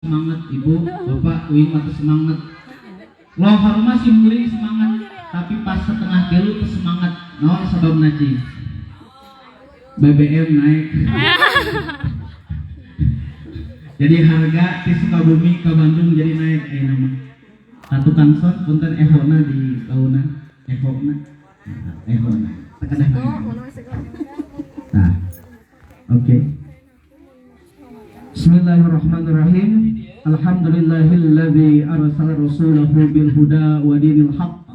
semangat ibu, bapak, uing mata semangat. Lohar masih mulai semangat, tapi pas setengah kilo semangat. No, sebab naci. BBM naik. Jadi harga di Sukabumi ke Bandung jadi naik. Nama. Satu kanson punten ehona di kauna, ehona. Tekan Nah, oke. Bismillahirrahmanirrahim. Alhamdulillahilladzi arsala rasulahu bil huda wa dinil haqq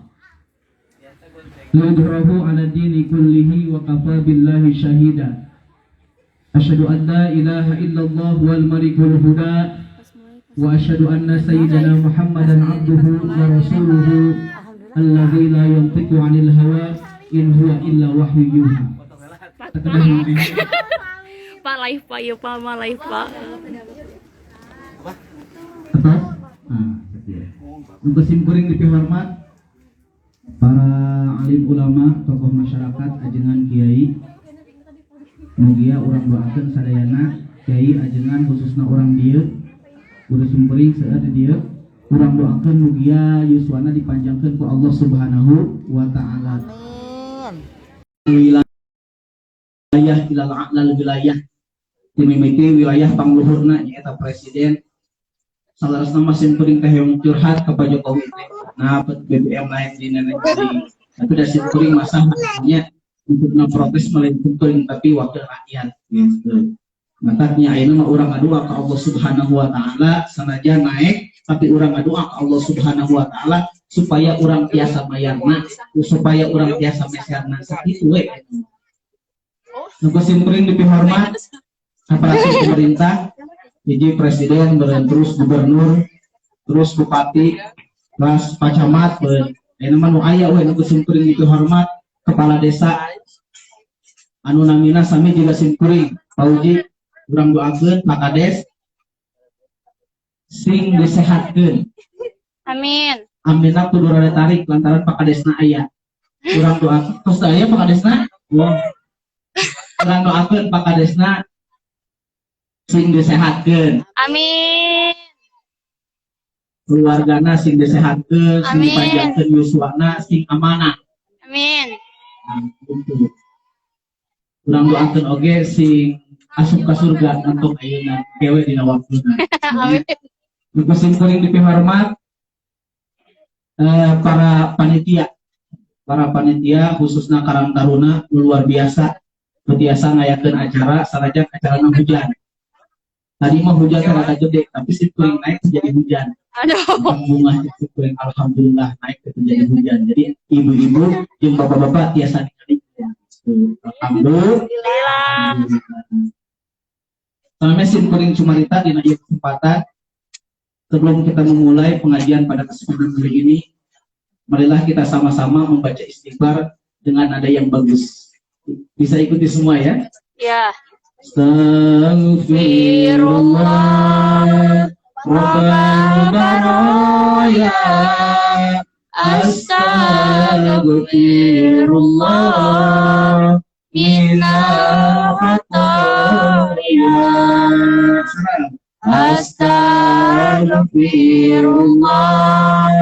liyudhhirahu 'ala dini kullihi wa kafa billahi shahida. Asyhadu an la ilaha illallah wal malikul huda wa asyhadu anna sayyidana Muhammadan 'abduhu wa rasuluhu alladzi la yantiqu 'anil hawa in huwa illa wahyu yuha. Pak live Pak, ya Pak, mah live Pak. Atas, untuk simkuring dipihormat para alim ulama, tokoh masyarakat, ajengan kiai, mugia orang doakeun sadayana kiai ajengan khususna orang dieu, kudu simkuring seueur dieu, urang doakeun mugia yuswana dipanjangkeun ku Allah Subhanahu wa taala. Wilayah ilal a'lal wilayah dimimiti wilayah pangluhurna nyaeta presiden salarasna masih kuring teh yang curhat ke Pak Jokowi teh nah BBM naik di nenek jadi tapi dari kuring masalahnya untuk protes melainkan kuring tapi wakil rakyat gitu matanya ayeuna mah urang ngadua ka Allah Subhanahu wa taala sanajan naik tapi urang ngadua ka Allah Subhanahu wa taala supaya urang tiasa bayarna supaya urang tiasa meserna sakitu we nu simkuring dipihormat aparatur pemerintah, hiji presiden, terus gubernur, terus bupati, terus pacamat, ini mah nu aya we nu simkuring dipihormat, kepala desa, anu namina sami juga simkuring, pauji, urang doakeun Pak Kades, sing disehatkeun. Amin. Aminna kudu rada tarik lantaran Pak Kadesna aya. Urang doakeun, tos aya Pak Kadesna? Wah. Urang doakeun Pak Kadesna sing disehatkeun. Amin. Keluargana sing disehatkeun, sing dipanjangkeun yuswana, sing amanah. Amin. Nah, gitu. Urang doakeun oge sing asup ka surga ngantos ayeuna kewe dina waktuna. Amin. Nu simkuring dipihormat para panitia khususna Karang Taruna luar biasa biasa ngayakeun acara sanajan acarana hujan. Tadi mah hujan rada gede, tapi simkuring naik jadi hujan. Aduh. Bunga simkuring alhamdulillah naik jadi hujan. Jadi ibu-ibu jeung bapak-bapak tiasa ningali. Alhamdulillah. Sampai simkuring cumarita dina ieu kesempatan sebelum kita memulai pengajian pada kesempatan kali ini, marilah kita sama-sama membaca istighfar dengan nada yang bagus. Bisa ikuti semua ya? Ya. Astaghfirullah Rabbal baraya Astaghfirullah minal khataya Astaghfirullah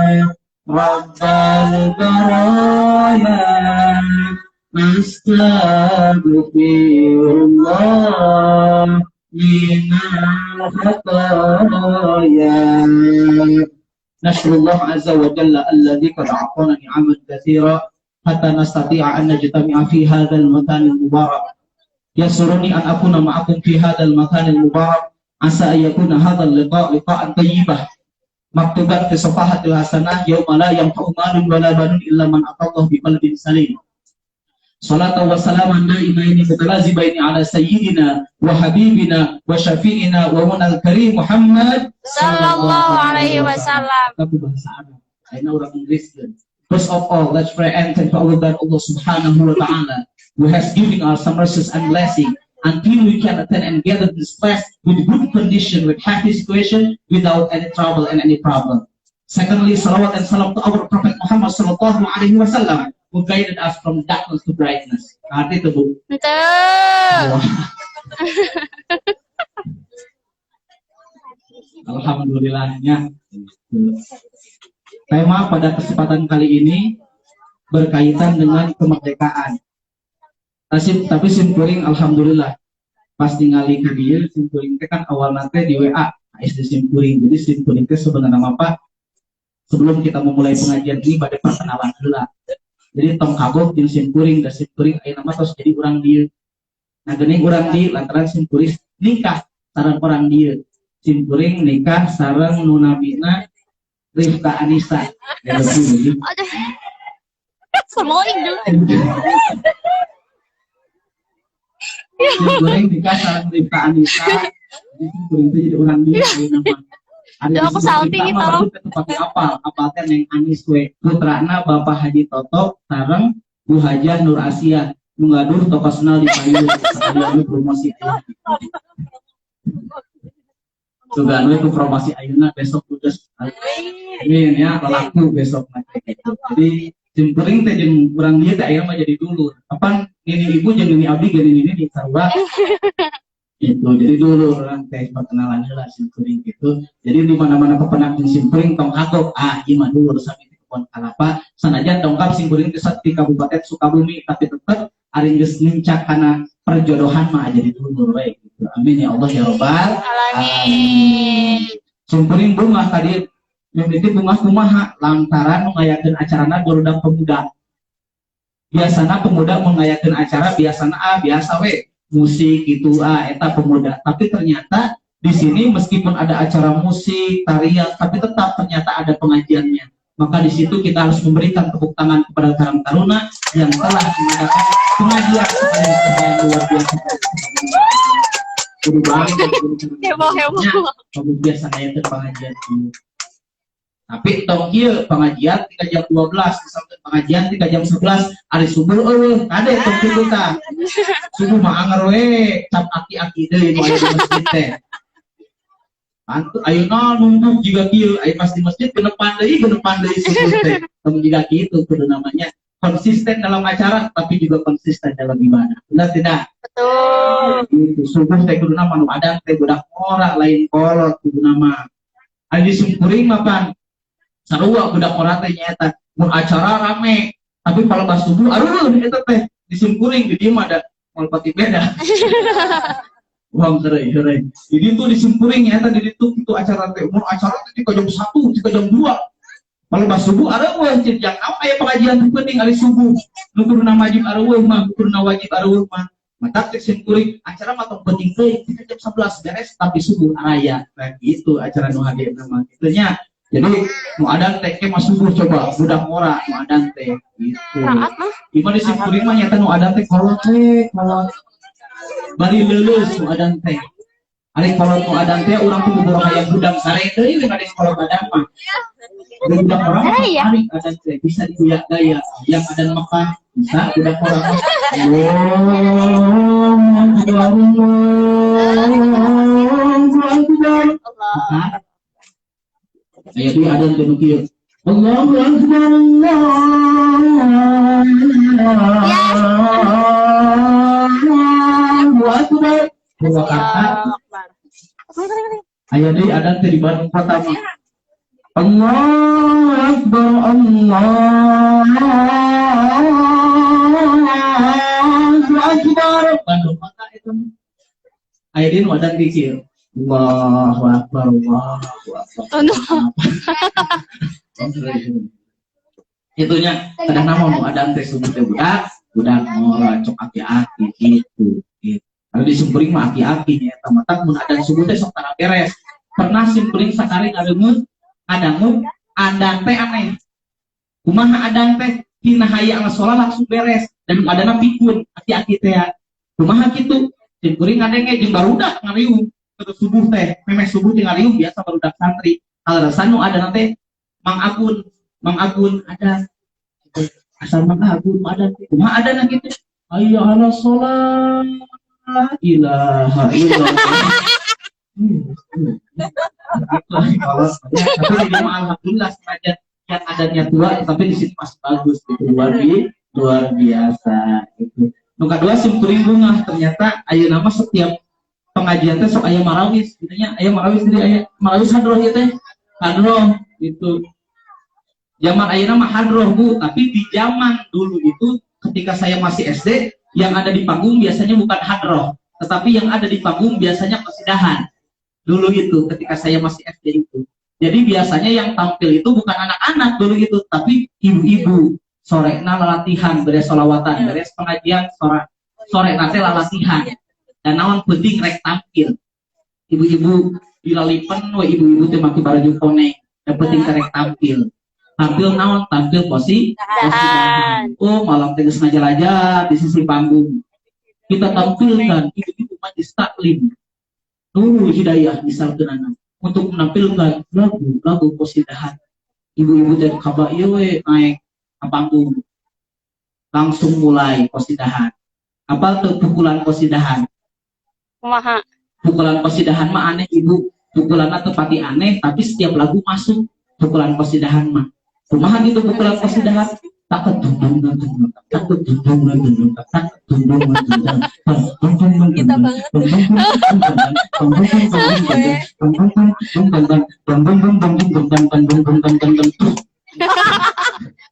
Rabbal baraya Astaghfirullah minal khataya Nasrullah azza wa jalla alladhi qad a'tana ni'aman katsira hatta nastati'a an najtami'a fi hadzal makan al-mubarak yasuruni an akuna ma'akum fi hadzal makan al-mubarak asa ayakuna hadzal liqa'an tayyibah maktuban fi safahatil hasanah yauma la yanfa'u malun wala banun illa man atallaha bi qalbin salim. Salatu wa salaman daimaini mutalazibaini ala sayyidina wa habibina wa syafi'ina wa munal karim Muhammad sallallahu alaihi wasallam. Tapi bahasa Arab. Karena orang Inggris. First of all, let's pray and thank Allah Subhanahu wa ta'ala who has given us some mercies and blessing until we can attend and gather this class with good condition, with happy situation, without any trouble and any problem. Secondly, salawat and salam to our Prophet Muhammad sallallahu alaihi wasallam who guided us from darkness to brightness. Arti itu Bu. Betul. Alhamdulillahnya. Tema pada kesempatan kali ini berkaitan dengan kemerdekaan. Tapi simpuring alhamdulillah. Pas ningali ka dieu simpuring teh kan awal nanti di WA SD simpuring. Jadi simpuring teh sebenarnya apa? Sebelum kita memulai pengajian ini pada perkenalan heula. Jadi tong kabog jeung simpuring dan simpuring aya nama tos jadi urang dieu. Nah geuning urang dieu lantaran simpuring nikah sareng orang dieu. Simpuring nikah sareng nunabina Rifka Anissa. Ya lebih. Aduh. Semuanya dulu. Simpuring nikah sareng Rifka Anissa. Jadi simpuring itu jadi orang dia nama. Duh, aku salting itu. Tepatnya apa teh Neng Anis we. Putrana Bapak Haji Toto sareng Bu Hajah Nur Asia. Mengadur tokosnal di Payu. Sekalian promosi. Juga itu promosi Ayuna besok udah amin ya laku besok nanti. Jadi simpuring teh jeung urang dia teh aya mah jadi dulur. Apa ini ibu jeung ini abdi geuning ini di sarua. Itu jadi dulu orang teh perkenalan heula simpuring gitu. Jadi di mana-mana kepenak jeung simpuring tong kagok ieu mah dulur sami di kebon kalapa. Sanajan dongkap simpuring di Kabupaten Sukabumi tapi tetep ari geus nincak kana perjodohan mah jadi dulur we gitu. Amin ya Allah ya Rabbal Alamin. Simpuring bunga tadi mimiti bunga kumaha lantaran mengayakeun acarana barudak pemuda. Biasana pemuda mengayakeun acara biasa we musik gitu eta pemuda. Tapi ternyata di sini meskipun ada acara musik, tarian, tapi tetap ternyata ada pengajiannya. Maka di situ kita harus memberikan tepuk tangan kepada Karang Taruna yang telah mengadakan pengajian yang luar biasa. Jadi Heboh. Kamu biasa kayak pengajian ini. Tapi tong kieu pengajian 3 jam 12 sampai pengajian 3 jam 11 hari subuh ada tong kieu tah. Subuh mah anger we cap aki-aki deui moal di masjid teh. Antu ayeuna nunggu jiga kieu aya pas di masjid genepan deui subuh teh. Tong jiga kitu kudu namanya konsisten dalam acara tapi juga konsisten dalam ibadah. Benar tidak? Betul. Gitu. Subuh teh kudu nama nu adan teh budak ora lain kolot kudu nama. Adi simpuring mapan sarua budak ora teh nyaeta mun acara rame tapi kalau pas subuh aduh eta teh disimpuring di dieu mah ada moal pati beda. Uang heureuy. Jadi itu disimpuring nyaeta di ditu itu acara teh mun acara teh jam 1, jam 2. Kalau pas subuh areueuh cik yang aya pengajian penting ari subuh. Nu kuduna wajib areueuh mah, kuduna wajib areueuh mah. Mata teh simpuring acara mah tong penting teh jam 11 beres tapi subuh araya. Nah gitu acara nu hade nama kitu nya. Jadi nu adan teh ke mah subuh coba budak ora nu adan teh gitu. Gimana simpuring mah nyata nu adan teh kolot bari leuleus nu adan teh. Ari kolot nu adan teh urang kudu dorong aya budang sare deui we ngade kolot adan mah. Budak orang hari adan teh bisa diguyak gaya yang adan makan bisa budak orang Aya di adan teh nu kieu Allahu Akbar Allahu Akbar dua kata. Aya di adan teh di Bandung pertama Allahu Akbar Allahu Akbar Bandung kota itu aya di nu adan di kieu Allahu Akbar itunya kadang nama mau ada teh subuh teh budak ngora cok aki-aki gitu. Kalau disimpuring mah aki-aki nya eta mah tak mun ada subuh teh sok tara beres. Pernah simpuring sakali ngadeungeun adan teh aneh. Kumaha adan teh tina hayang salat langsung beres dan adana pikun aki-aki teh. Kumaha kitu? Simpuring ngadenge jeung barudak ngariung terus subuh teh memeh subuh teh ngariung biasa barudak santri. Alasan nu adana teh Mang Agun ada asal Mang Agun ada kumaha adana kitu hayya ala sholat ilaha illallah tapi dia alhamdulillah sengaja yang adanya tua tapi di sini masih bagus gitu luar biasa gitu. Nu kadua simpuring bunga ternyata ayeuna mah setiap pengajian teh sok aya marawis gitu nya, aya marawis jadi aya marawis hadroh ieu teh. Hadroh gitu. Zaman ayeuna mah hadroh Bu, tapi di zaman dulu itu ketika saya masih SD yang ada di panggung biasanya bukan hadroh, tetapi yang ada di panggung biasanya qasidahan. Dulu itu ketika saya masih SD itu. Jadi biasanya yang tampil itu bukan anak-anak dulu itu, tapi ibu-ibu. Sorena latihan, beres solawatan, beres pengajian, sore nate latihan. Dan naon penting rek tampil. Ibu-ibu dilalipen, ibu-ibu teh make baju koneng. Dan penting rek tampil. Tampil naon, tampil qasidahan. Oh, malam teh geus ngajelajah di sisi panggung. Kita tampilkan ibu-ibu majlis taklim. Hidayah misalkan untuk menampilkan lagu qasidahan. Ibu-ibu teh kaba ieu we naik ke panggung. Langsung mulai qasidahan. Apa tuh pukulan qasidahan? Kumaha? Pukulan qasidahan mah aneh Ibu. Pukulanna teu pati aneh, tapi setiap lagu masuk pukulan qasidahan mah. Kumaha gitu pukulan qasidahan? Takut dundung dundung, takut dundung dundung, takut dundung dundung. Kita banget.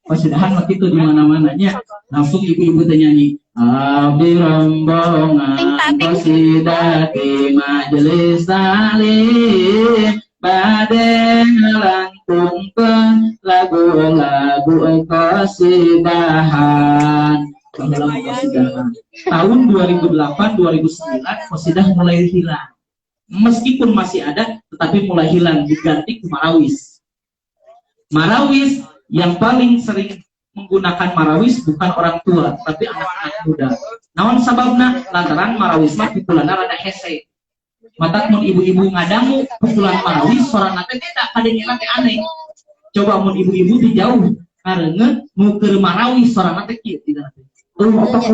Qasidahan mah kitu di mana-mananya. Langsung ibu-ibu teh nyanyi. Abi rombongan qasidah di majelis taklim bade ngelangkungkeun lagu-lagu qasidahan. Lagu qasidahan. Tahun 2008-2009 qasidah mulai hilang. Meskipun masih ada, tetapi mulai hilang diganti ke marawis. Marawis yang paling sering menggunakan marawis bukan orang tua, tapi anak-anak muda. Naon sababna? Lantaran marawis mah pukulanna rada hese. Matak mun ibu-ibu ngadamu pukulan marawis sorana teh beda kadengna teh aneh. Coba mun ibu-ibu di jauh kareungeun nu keur marawis sorana teh kieu tidak teh. Opak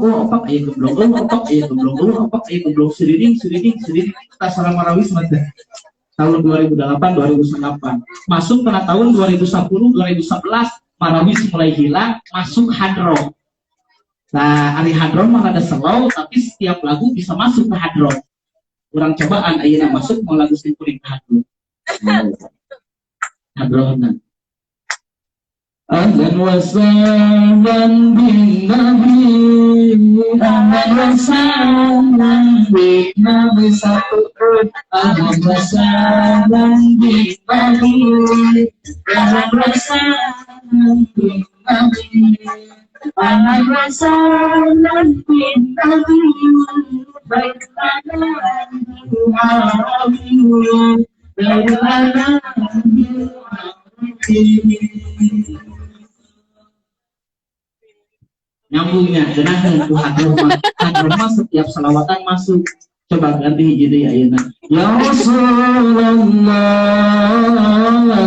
opak aya gemblong, opak aya gemblong, opak aya gemblong siriring kita sareng marawis mah teh. Tahun 2008-2008 masuk pada tahun 2010-2011 marawis mulai hilang, masuk hadroh. Nah, ari hadroh mah ada slow, tapi setiap lagu bisa masuk ke hadroh. Kurang cobaan ayeuna masuk mau lagu simpuling ke hadroh. Hadroh nah. Ahlan wa sahlan bin Nabi, ahlan wa sahlan bin Nabi satu. Ahlan wa sahlan bin Nabi, ahlan wa sahlan bin Nabi, ahlan wa sahlan bin Nabi, baiklah nyambungnya jenah ku hadroh setiap salawatan masuk. Coba ganti hiji deui ayeuna. Ya Rasulullah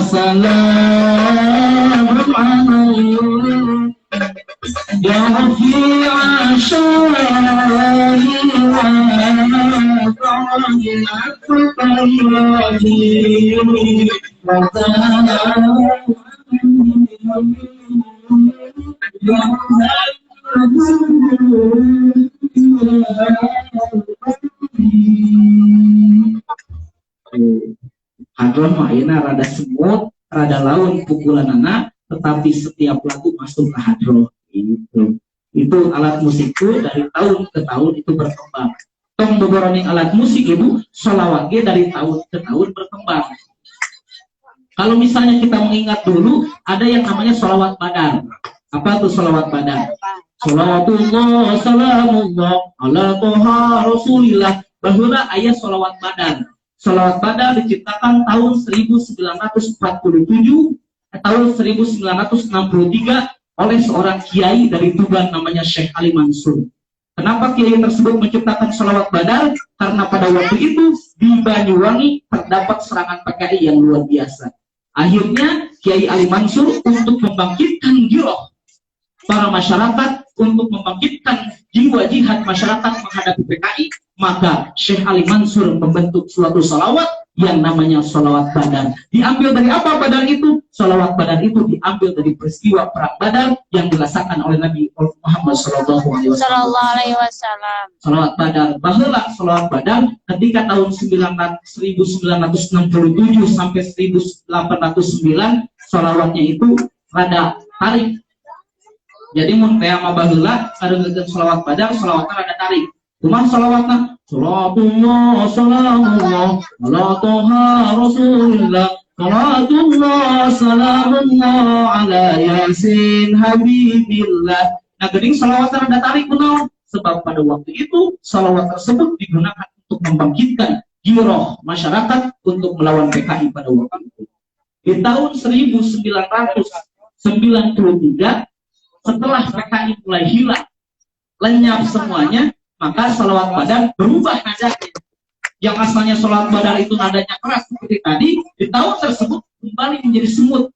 salam alaihi ya rafi'a syari wa hadroh mah ayeuna rada semut, rada laun pukulanana, tetapi setiap lagu masuk ke hadroh. Itu alat musikku dari tahun ke tahun itu berkembang. Tong boboroning alat musik Ibu, sholawat dari tahun ke tahun berkembang. Kalau misalnya kita mengingat dulu, ada yang namanya sholawat badar. Apa itu sholawat badar? Sholawatullah, salamullah, ala toha rasulillah. Bahwa ayat sholawat badar. Sholawat badar diciptakan tahun 1947, tahun 1963 oleh seorang kiai dari Tuban namanya Syekh Ali Mansur. Kenapa kiai tersebut menciptakan sholawat badar? Karena pada waktu itu di Banyuwangi terdapat serangan PKI yang luar biasa. Akhirnya Kiai Ali Mansur untuk membangkitkan giroh para masyarakat, untuk membangkitkan jiwa jihad masyarakat menghadapi PKI, maka Syekh Ali Mansur membentuk suatu sholawat yang namanya sholawat Badar. Diambil dari apa Badar itu? Sholawat Badar itu diambil dari peristiwa perang Badar yang dirasakan oleh Nabi Muhammad Sallallahu Alaihi Wasallam. Sholawat Badar, baheula sholawat Badar ketika tahun 1967 sampai 1809 sholawatnya itu rada tarik. Jadi mun teh mah baheula kareungeun sholawat Badar, sholawatna rada tarik. Kumaha sholawatna? Salatullah salamullah ala toha rasulillah salatullah salamullah ala yasin habibillah. Nah geuning sholawatna rada tarik kunaon? Sebab pada waktu itu sholawat tersebut digunakan untuk membangkitkan giroh masyarakat untuk melawan PKI pada waktu itu. Di tahun 1993 setelah PKI mulai hilang, lenyap semuanya, maka sholawat Badar berubah nadanya. Yang asalnya sholawat Badar itu nadanya keras seperti tadi, di tahun tersebut kembali menjadi semut.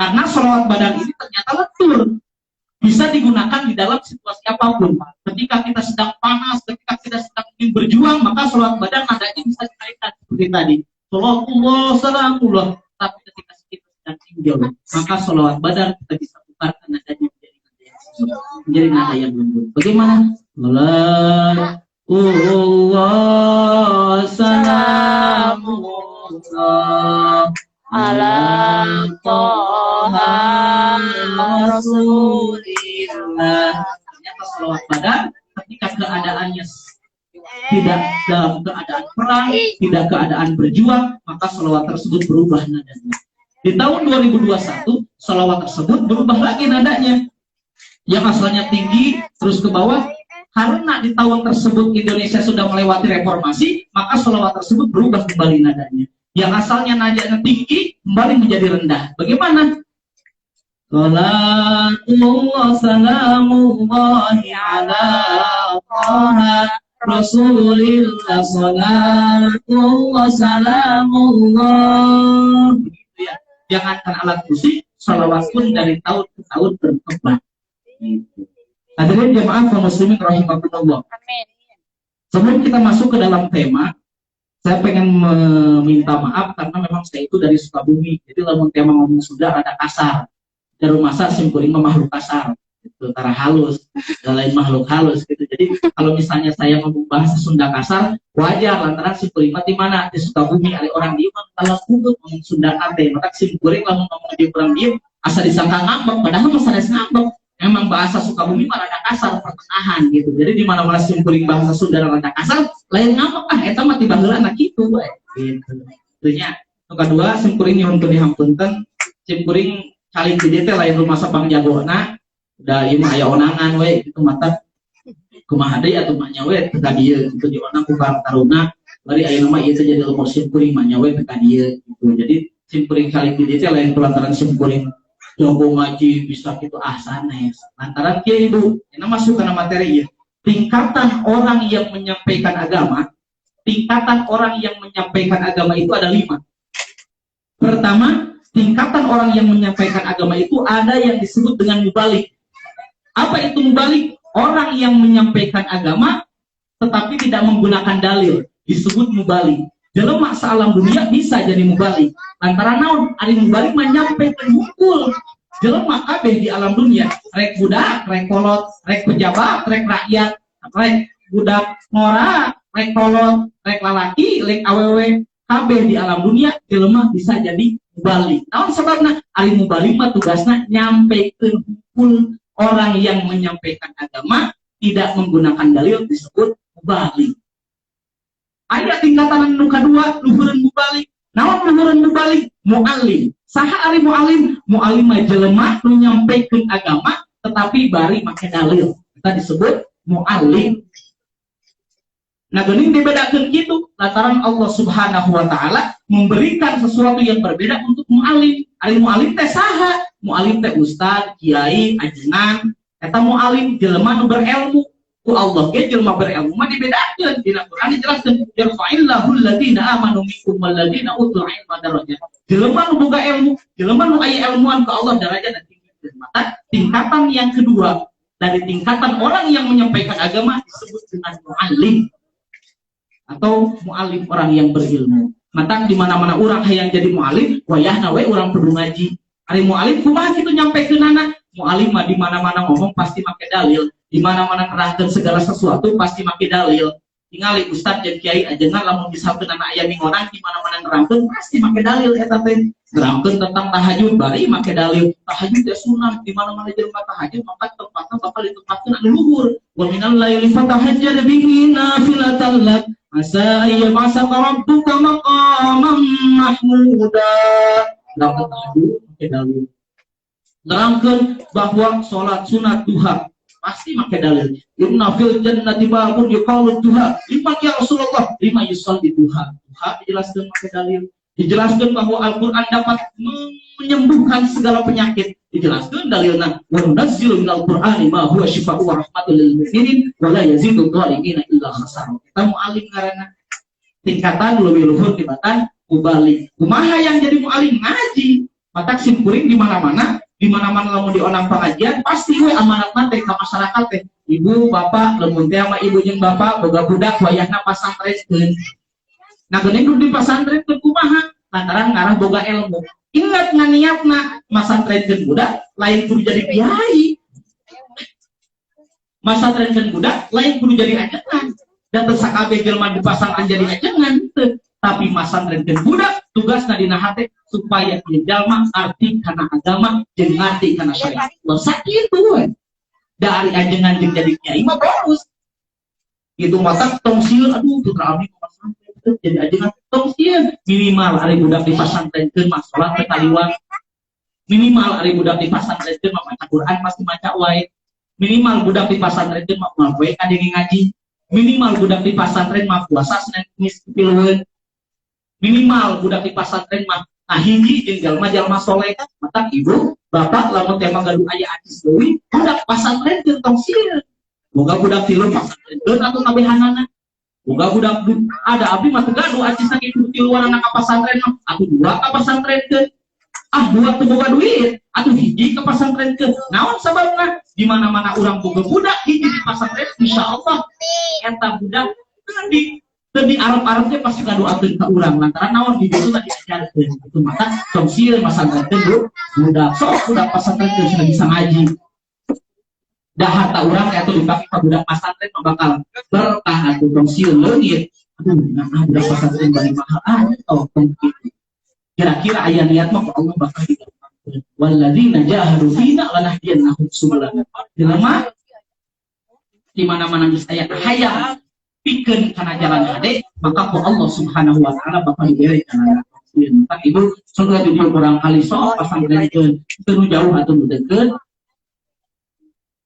Karena sholawat Badar ini ternyata lentur, bisa digunakan di dalam situasi apapun. Ketika kita sedang panas, ketika kita sedang ingin berjuang, maka sholawat Badar nadanya bisa dikaitkan seperti tadi. Salatullah salamullah. Tapi ketika kita sedang tinggal, maka sholawat Badar kita bisa putarkan nadanya menjadi nada yang lembut. Bagaimana? Allah salamullah ala toha rasulillah. Ternyata sholawat Badar ketika keadaannya tidak dalam keadaan perang, tidak keadaan berjuang, maka sholawat tersebut berubah nadanya. Di tahun 2021 sholawat tersebut berubah lagi nadanya. Yang asalnya tinggi terus ke bawah, karena di tahun tersebut Indonesia sudah melewati reformasi, maka sholawat tersebut berubah kembali nadanya. Yang asalnya nadanya tinggi kembali menjadi rendah. Bagaimana? Salatullah salamullahi ala toha rasulillah salatullah salamullah. Begitu ya. Jangankan alat musik, sholawat pun dari tahun ke tahun berkembang. Hadirin jemaah kaum muslimin rahimakumullah. Sebelum kita masuk ke dalam tema, saya pengen meminta maaf karena memang saya itu dari Sukabumi. Jadi lamun tema ngomong sudah ada kasar. Dari masa simpuling makhluk kasar, itu tara halus, dan lain makhluk halus gitu. Jadi kalau misalnya saya ngomong bahasa Sunda kasar, wajar lantaran simpuling di mana di Sukabumi ada orang diem kalau kudu ngomong Sunda kate, maka simpuling lamun ngomong di orang diem asa disangka ngambek, padahal masalah ngambek. Memang bahasa Sukabumi mah rada kasar pertengahan gitu. Jadi di mana-mana simpuling bahasa Sunda rada kasar, lain ngambek eta mah tiba heula anak kitu we. Gitu. Tentunya. Yang kedua, simpuling nyuhun dihampunten, simpuling kali di teh lain rumah sapang jagona, da ieu mah aya onangan we kitu mata kumaha deui atuh mah nya we teh ka dieu kitu di onang ku barang taruna, bari ayeuna mah ieu teh jadi lumur simpuling mah nya we teh ka dieu gitu. Jadi simpuling kali di teh lain pelantaran simpuling jago ngaji bisa gitu sanes lantaran kieu itu ini masuk ke materi ya. Tingkatan orang yang menyampaikan agama itu ada 5. Pertama, tingkatan orang yang menyampaikan agama itu ada yang disebut dengan mubalik. Apa itu mubalik? Orang yang menyampaikan agama tetapi tidak menggunakan dalil disebut mubalik. Jelema salam dunia bisa jadi mubalik. Lantaran naon? Ari mubalik menyampaikan hukum. Jelema kabeh di alam dunia, rek budak, rek kolot, rek pejabat, rek rakyat, rek budak ngora, rek kolot, rek lalaki, rek awewe, kabeh di alam dunia jelema bisa jadi mubalik. Naon sebabna? Ari mubalik mah tugasna nyampaikan hukum. Orang yang menyampaikan agama tidak menggunakan dalil disebut mubalik. Ada tingkatan nu kadua luhureun mubalik. Naon luhureun mubalik? Muallim. Saha ari muallim? Muallim mah jelema nu nyampikeun agama tetapi bari make dalil. Kita disebut muallim. Nah, geuning dibedakeun kitu lantaran Allah Subhanahu wa taala memberikan sesuatu yang berbeda untuk muallim. Ari muallim teh saha? Muallim teh ustaz, kiai, ajengan. Eta muallim jelema nu berilmu. Ku Allah ge jelema berilmu mah dibedakeun dina Quran dijelaskeun yarfa'illahu alladziina aamanu minkum walladziina utul 'ilma darajat. Jelema nu boga ilmu, jelema nu aya ilmuan ke Allah derajat dan tinggi. Maka tingkatan yang kedua dari tingkatan orang yang menyampaikan agama disebut dengan muallim atau muallim orang yang berilmu. Matang di mana-mana orang hayang jadi mualim, wayahna we orang kudu ngaji. Ari mualim kumaha kitu nyampekeun anak. Mualim mah di mana-mana ngomong pasti make dalil, di mana-mana nerangkeun segala sesuatu pasti make dalil. Tingali ustaz jeung kiai ajeunna lamun misalkeun anak aya mingonan di mana-mana nerangkeun pasti make dalil eta teh. Nerangkeun tentang tahajud bari make dalil. Tahajud teh sunah, di mana-mana jelema tahajud maka tempatna bakal ditempatkeun anu luhur. Wa minal laili fatahajjad bihi nafilatan lak. Asa iya masa rabbuka maqaman mahmuda. Nerangkeun tahajud make dalil. Nerangkeun bahwa salat sunat duha pasti make dalil. Inna fil jannati babun yuqalu duha. Liman ya Rasulullah lima yusalli duha. Duha dijelaskeun make dalil. Dijelaskan bahwa Al-Quran dapat menyembuhkan segala penyakit. Dijelaskan dalilna wa nunazzilu minal Qur'ani ma huwa syifaa'un wa rahmatul lil mu'minin wa la yazidul dhalimina illa khasara. Kita mualim karena tingkatan lebih luhur tibatan mubalik. Kumaha yang jadi mualim ngaji. Mata simkuring di mana-mana lamun di onang pengajian pasti we amanat teh ka masyarakat teh. Ibu, bapak, lamun teh sama ibu jeung bapak boga budak wayahna pasantrenkeun. Nah, geuning di pasantren teh kumaha? Lantaran ngarah boga ilmu. Ingat nganiatna masantrenkeun budak lain kudu jadi kiai. Masantrenkeun budak lain kudu jadi ajengan. Dan teu sakabeh jelema di pasantren jadi ajengan teu. Tapi masantrenkeun budak tugasna dina hate supaya ieu jalma arti kana agama jeung ngarti kana syariat. Sakitu we. Dari ajengan jeung jadi kiai mah bagus. Itu mata tong sieun aduh putra abdi pasantren jadi ajengan tong sieun minimal ari budak di pasantrenkeun mah salat teh kaliwat. Minimal ari budak di pasantrenkeun mah maca Quran pasti maca wae. Minimal budak di pasantrenkeun mah moal poe kadenge ngaji. Minimal budak di pasantren mah puasa Senin Kamis pilueun. Minimal budak di pasantren mah hiji jeung jalma-jalma soleh. Mata ibu, bapak lamun teh gaduh aya acis leuwih, budak pasantren teu tong sieun. Boga budak tilu pasantren atau kabehanana. Boga budak ada abdi mah teu gaduh acis sakitu tiluan anak ka pasantren mah atuh dua ka pasantrenkeun. Dua teu boga duit, atuh hiji ka pasantrenkeun. Naon sababna? Di mana-mana urang boga budak hiji di pasantren insyaallah eta budak teu di Arab-Arab teh pasti ngadoakeun ka urang lantaran naon di ditu tadi diajarkeun. Itu maka tong sieun pasantrenkeun budak sok budak pasantrenkeun sudah bisa ngaji. Dah harta urang atuh dipake ka budak pasantren mah bakal berkah atuh tong sieun leungit. Aduh, nah budak pasantren bari mahal tong kira-kira aya niat mah Allah bakal digampangkeun. Walladzina jahadu fina lanahdiyannahum subulana. Jelema di mana-mana geus aya hayang pikeun kana jalan hade, maka ku Allah Subhanahu wa taala bakal diberi kana sieun. Maka ibu saudara jujur urang kali sok pasantrenkeun teu jauh atuh deukeut.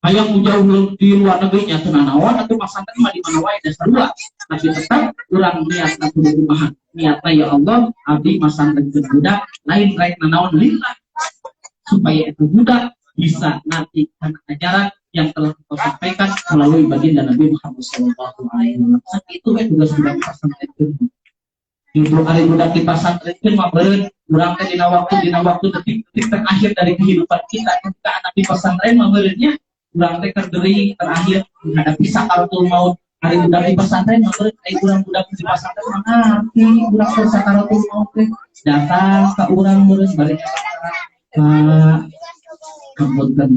Hayang jauh di luar negeri nya teu nanaon atuh pasantren mah di mana wae da sarua. Tapi tetap urang niatna kudu kumaha? Niatna ya Allah abdi masantrenkeun budak lain rek nanaon lillah. Supaya itu budak bisa nanti kana ajaran yang telah kita sampaikan melalui baginda Nabi Muhammad SAW. Itu tugas budak pasantren. Itu hari budak di pasantren mah beureun urang teh dina waktu detik-detik terakhir dari kehidupan kita ketika anak di pesantren mah beureunnya urang teh terdiri terakhir menghadapi sakaratul maut. Hari budak di pesantren mah beureun urang budak di pesantren mah ngarti urang teh sakaratul maut teh datang ka urang beureun bari Pak kemudian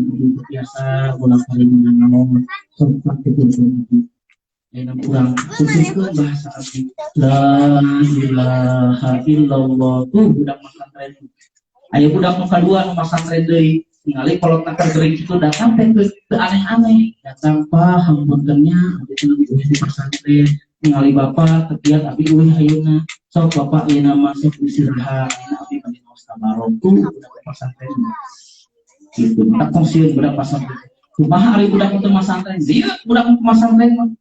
biasa ulang kali mengenal sempat itu dengan kurang khususnya bahasa asli la ilaha illallah tuh budak pesantren aya budak nu kadua nu pesantren deui ningali kalau tak gering itu datang teh aneh-aneh datang Pak hampuntennya abdi di pesantren ningali bapak kekiat abdi eueuh ayeuna sok bapak ayeuna masih istirahat abdi bagi mustabaro tuh budak pesantren gitu, tak kongsi budak pasantren. Kumaha ari budak untuk pasantren? Dia budak untuk pasantren mah.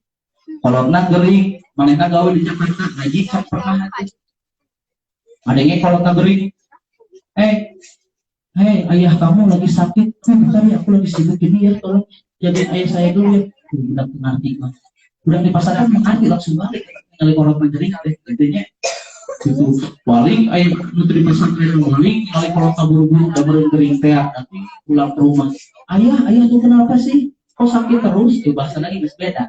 Kalau nak gering, manehna gawe di Jakarta, ngaji kan pernah hati. Adanya kalau tak gering, ayah kamu lagi sakit, bentar ya aku lagi sibuk ini ya, tolong jagain ayah saya dulu ya. Budak ngerti mah. Budak di pasantren mengerti langsung balik, ngali orang menjering ada gedenya. Itu paling ayah nutri pesantren paling kali kalau kabur-buru gambar gering teh nanti pulang ke rumah ayah tuh kenapa sih kok sakit terus bahasa lagi beda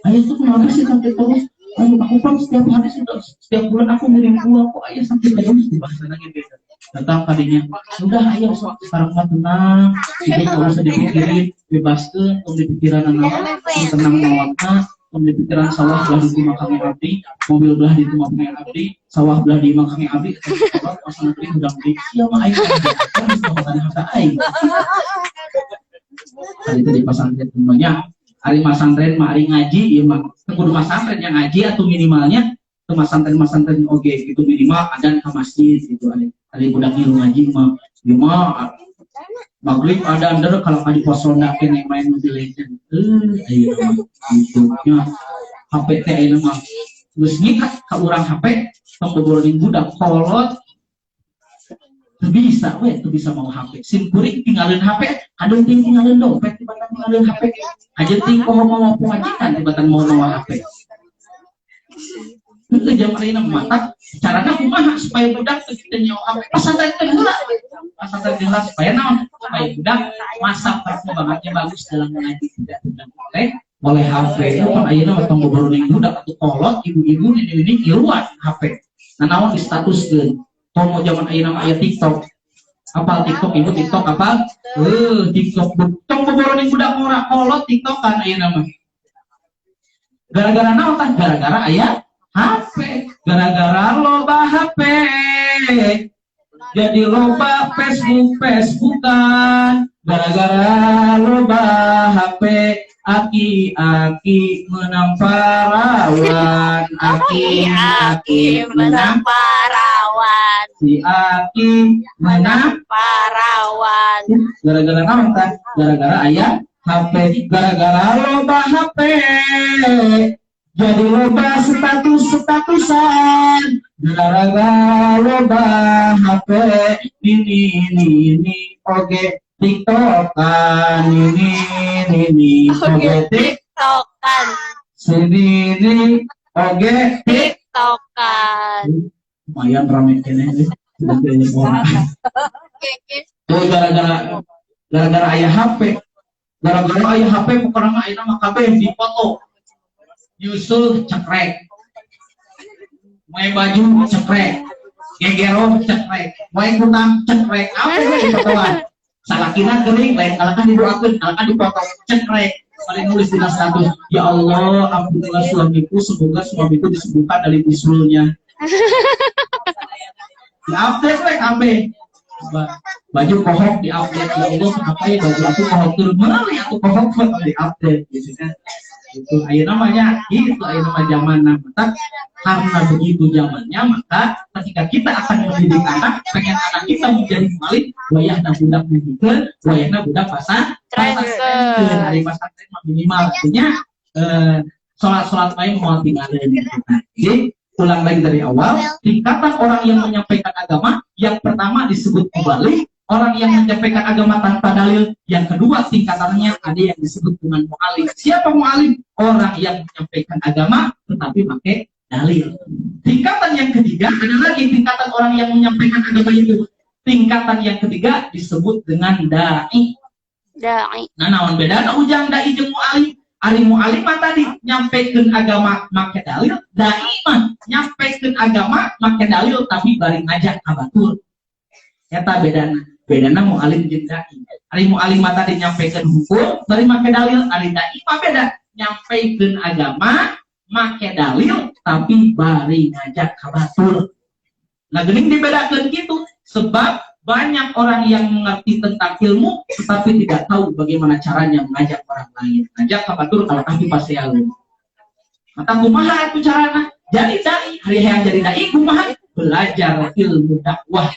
ayah tuh kenapa sih sakit terus Aku kan setiap hari sudah setiap bulan aku ngirim uang kok ayah sampai ke di bahasa lagi beda. Datang tadinya, sudah ayah sekarang mah tenang, tidak usah dipikirin, bebaskan, di pikiran anak, tenang mawatna, di pikiran sawah belah di makangnya abdi, mobil belah di makangnya abdi, sawah belah di makangnya abdi, kalau pasang abdi udah beli, iya mah ayah, kan bisa makan harta ayah. Kali itu di pesantren semuanya. Hari masantren mah hari ngaji, ya mah kudu masantren yang ngaji atau minimalnya ke masantren oke itu minimal ada ke masjid gitu ada budak ngilu ngaji mah mah maghrib ada under kalau di pos ronda kene main Mobile Legends ayo gitu nya HP teh ayeuna mah geus ngikat ka urang HP tong boboroning budak kolot bisa tuh bisa mau HP simpuring tinggalin HP ada tinggalin dompet tiba-tiba tinggalin HP aja ting mau pengajian tiba-tiba mau HP itu jam ini mata caranya kumaha supaya budak kita nyawa HP pasantren heula supaya naon supaya budak masa perkembangannya bagus dalam mengaji tidak oleh HP itu kan ayeuna potong boboroning budak atau kolot ibu-ibu ini iluan HP nah naon di statuskeun mau zaman ayeuna aya TikTok. Apa TikTok ibu TikTok apa? TikTok tong boboroning budak ora kolot TikTok kan ayeuna mah. Gara-gara naon tah? Gara-gara aya HP. Gara-gara loba HP. Jadi loba Facebookan. Gara-gara loba HP. Aki-aki menang parawan, aki-aki menang parawan, si aki menang parawan. Gara-gara apa kan? Gara-gara ayah HP, gara-gara loba HP, jadi loba statusan. Gara-gara loba HP, ini oke. TikTokan ini oke TikTokan sini oke TikTokan lumayan ramai kene tuh gara-gara ayah HP bukan nama ayah nama KB di foto Yusuf cekrek main baju cekrek gegero cekrek main kutang cekrek apa itu fotoan salakinan gering lain kalakan didoakan kalakan dipotong cekrek paling nulis di status ya Allah ampunilah suamiku semoga suamiku disembuhkan dari bisulnya di update rek abe baju kohok di update ya Allah kenapa ya baju aku kohok turun melalui aku kohok di update gitu kan itu ayo namanya zaman maka karena begitu zamannya maka ketika kita akan mendidik anak pengen anak kita menjadi maling wayahna budak mendidik wayahna budak pasantren hari pasantren minimal artinya sholat main mau tinggalin jadi ulang lagi dari awal tingkatan orang yang menyampaikan agama yang pertama disebut mubalik orang yang menyampaikan agama tanpa dalil, yang kedua tingkatannya ada yang disebut dengan mu'alim. Siapa mu'alim? Orang yang menyampaikan agama tetapi pakai dalil. Tingkatan yang ketiga ada lagi tingkatan orang yang menyampaikan agama itu. Tingkatan yang ketiga disebut dengan da'i. Nah, naon beda? Nah, ujang da'i jeung mu'alim. Ari mu'alim mah tadi nyampaikan agama make dalil, da'i mah nyampaikan agama make dalil tapi bari ngajak kabatur. Eta bedana mu'alim jeung da'i. Ari mu'alim mah tadi nyampaikan hukum, bari make dalil. Ari da'i mah beda, nyampaikan agama, make dalil, tapi bari ngajak kabatur. Nah, geuning dibedakeun gitu, sebab banyak orang yang mengerti tentang ilmu, tetapi tidak tahu bagaimana caranya mengajak orang lain. Ngajak kabatur kalau kaki pasti alum. Maka kumaha itu carana? Jadi da'i, hari yang jadi da'i kumaha? Belajar ilmu dakwah.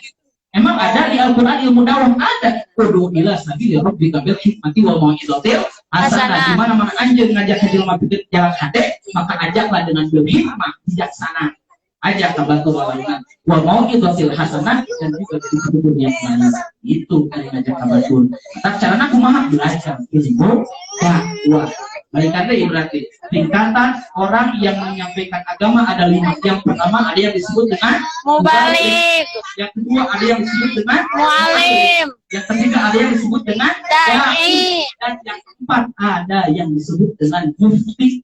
Emang ada di Al-Quran ilmu dakwah? Ada. Kudu ila sabili rabbika bil hikmati wal mau'izatil hasanah. Di mana anjeun ngajak ka jelema pikeun jalan hade, maka ajaklah dengan bil hikmah, bijaksana. Ajak kabatur walauna wal mau'izatil hasanah dan juga dari petunjuk yang baik. Itu dari ngajak kabatur. Tapi carana kumaha? Belajar ilmu dakwah. Mereka itu berarti tingkatan orang yang menyampaikan agama ada 5. Yang pertama ada yang disebut dengan mubalik. Yang kedua ada yang disebut dengan mu'alim. Yang ketiga ada yang disebut dengan da'i. Dan yang keempat ada yang disebut dengan mufti.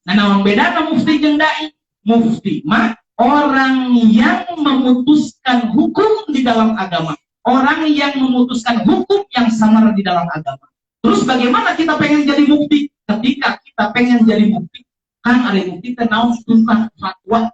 Nah, namun beda mufti jeung dai. Mufti mah orang yang memutuskan hukum di dalam agama, orang yang memutuskan hukum yang samar di dalam agama. Terus bagaimana kita pengen jadi mufti? Ketika kita pengen jadi mufti, kan ada mufti naon tukang fatwa.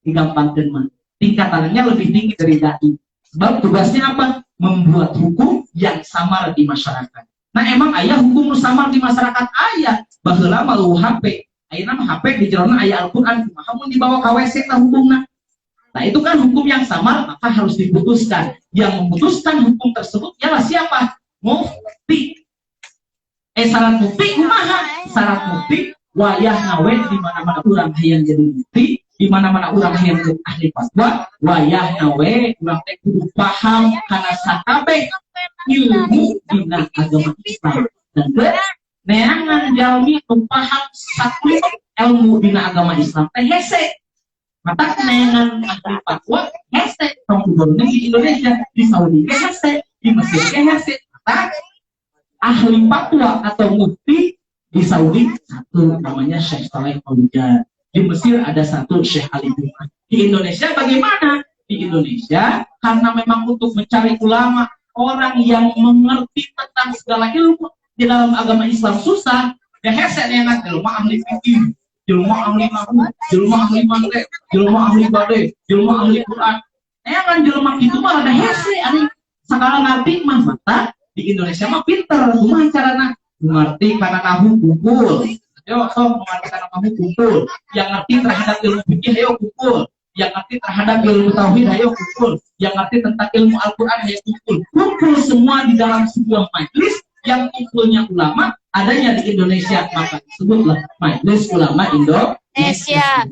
Digampangkeun mah. Tingkatannya lebih tinggi dari dai. Sebab tugasnya apa? Membuat hukum yang samar di masyarakat. Nah, emang ayah hukum samar di masyarakat ayah. Baheula malu HP. Ayeuna mah HP di jerona aya Al-Qur'an, kumaha mun dibawa ka WC tah hukumna. Nah, itu kan hukum yang samar, maka harus diputuskan. Yang memutuskan hukum tersebut ialah siapa? Mufti. Syarat mufti kumaha? Syarat mufti wayah ngawe di mana-mana urang hayang jadi mufti, di mana-mana urang hayang jadi ahli fatwa, wayah ngawe urang teh kudu paham kana sakabeh ilmu dina agama Islam. Dan neangan jalmi nu paham sakuliah ilmu dina agama Islam teh hese. Mata neangan ahli fatwa hese. Tong kuburnya di Indonesia, di Saudi ke hese, di Mesir ke hese. Mata ahli fatwa atau mufti di Saudi satu namanya Syekh Saleh Fauzan. Di Mesir ada satu Syekh Ali Jum'ah. Di Indonesia bagaimana? Di Indonesia karena memang untuk mencari ulama, orang yang mengerti tentang segala ilmu di dalam agama Islam susah. Ya hese enak jelema ahli fikih, jelema ahli nahwu, jelema ahli mantiq, jelema ahli bade, jelema ahli Quran. Kan jelema kitu mah ada hese ari sakala ngarti mah mata di Indonesia mah pinter kumaha carana mengerti karena nahwu kumpul. Yo sok mengerti karena nahwu kumpul. Yang ngerti terhadap ilmu fikih ayo kumpul. Yang ngerti terhadap ilmu tauhid ayo kumpul. Yang ngerti tentang ilmu Al-Qur'an ayo kumpul. Kumpul semua di dalam sebuah majelis yang kumpulnya ulama adanya di Indonesia, maka disebutlah Majelis Ulama Indonesia.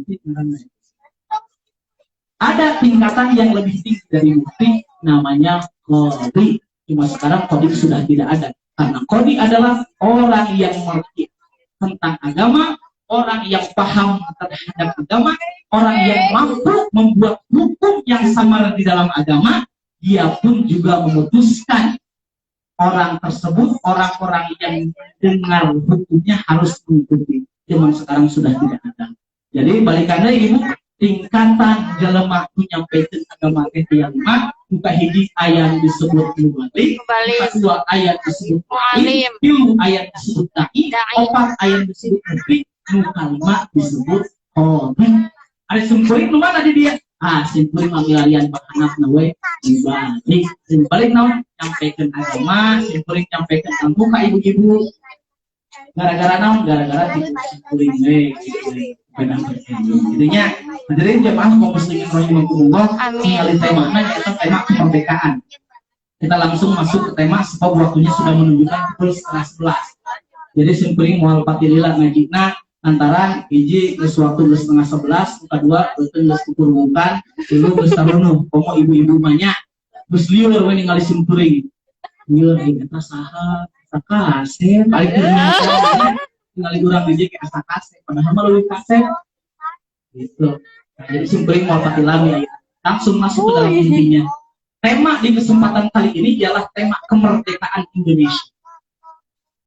Ada tingkatan yang lebih tinggi dari mufti namanya qadhi. Cuma sekarang qadhi sudah tidak ada karena qadhi adalah orang yang mengerti tentang agama, orang yang paham terhadap agama, orang yang mampu membuat hukum yang samar di dalam agama. Dia pun juga memutuskan orang tersebut, orang-orang yang dengar hukumnya harus mengikuti. Zaman sekarang sudah tidak ada. Jadi balikannya ibu, tingkatan jelema menyampaikan agama yang lima, buka hiji ayat disebut mubalik, buka dua ayat disebut alim, tilu ayat disebut dai, opat ayat disebut mufti, buka lima disebut qadhi. Ada simpuling lu mana di dia? Simpuling mamilarian bahanap nawe dibalik. Simpuling nawe nyampaikan agama, simpuling nyampaikan ilmu ka ibu-ibu. Gara-gara naon? Gara-gara simpuling gitu. Intinya, hadirin jemaah kaum muslimin rahimakumullah, tinggalin temanya yaitu tema kemerdekaan. Kita langsung masuk ke tema sebab waktunya sudah menunjukkan pukul 10:30. Jadi simpuling moal patilila ngajina antara hiji geus waktu geus 10:30, muka dua beuteung geus kukurungukan, tilu geus tarunuh, komo ibu-ibu banyak. Geus lieur we ningali simpuling. Lieur eta saha? Sakase, balik ningali urang hiji ke sakase, padahal mah leuwih kase. Gitu. Nah, jadi simpuling moal patilami langsung masuk ke dalam intinya. Tema di kesempatan kali ini ialah tema kemerdekaan Indonesia.